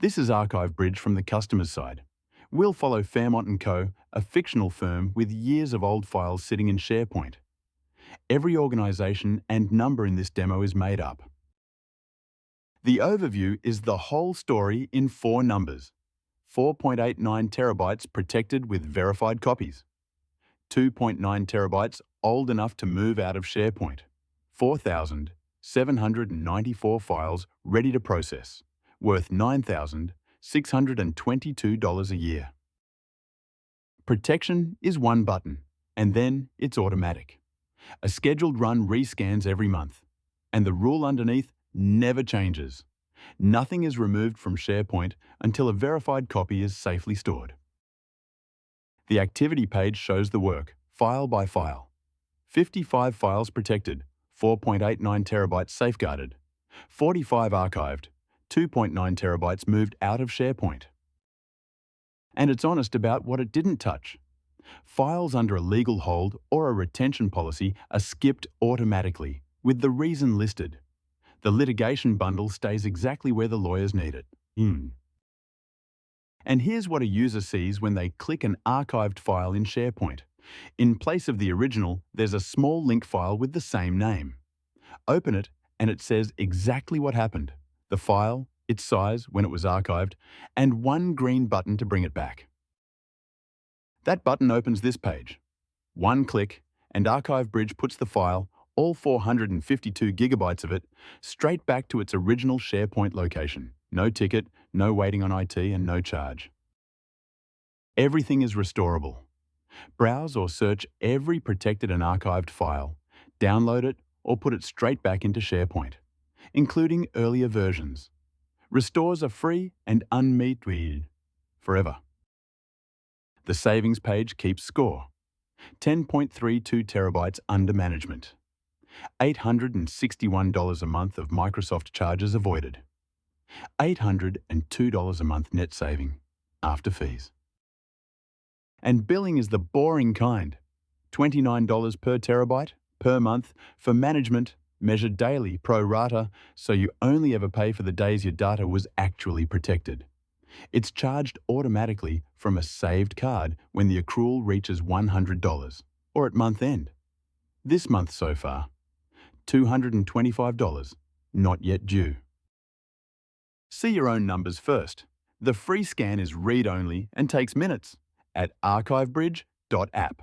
This is ArchiveBridge from the customer's side. We'll follow Fairmont & Co., a fictional firm with years of old files sitting in SharePoint. Every organization and number in this demo is made up. The overview is the whole story in 4 numbers. 4.89 terabytes protected with verified copies. 2.9 terabytes old enough to move out of SharePoint. 4,794 files ready to process, worth $9,622 a year. Protection is one button, and then it's automatic. A scheduled run rescans every month, and the rule underneath never changes. Nothing is removed from SharePoint until a verified copy is safely stored. The activity page shows the work, file by file. 55 files protected, 4.89 terabytes safeguarded, 45 archived, 2.9 terabytes moved out of SharePoint. And it's honest about what it didn't touch. Files under a legal hold or a retention policy are skipped automatically, with the reason listed. The litigation bundle stays exactly where the lawyers need it. And here's what a user sees when they click an archived file in SharePoint. In place of the original, there's a small link file with the same name. Open it, and it says exactly what happened: the file, its size when it was archived, and one green button to bring it back. That button opens this page. One click, and ArchiveBridge puts the file, all 452 gigabytes of it, straight back to its original SharePoint location. No ticket, no waiting on IT, and no charge. Everything is restorable. Browse or search every protected and archived file, download it, or put it straight back into SharePoint, including earlier versions. Restores are free and unmetered forever. The savings page keeps score. 10.32 terabytes under management. $861 a month of Microsoft charges avoided. $802 a month net saving, after fees. And billing is the boring kind. $29 per terabyte, per month, for management, measured daily, pro rata, so you only ever pay for the days your data was actually protected. It's charged automatically from a saved card when the accrual reaches $100, or at month end. This month so far, $225, not yet due. See your own numbers first. The free scan is read-only and takes minutes at archivebridge.app.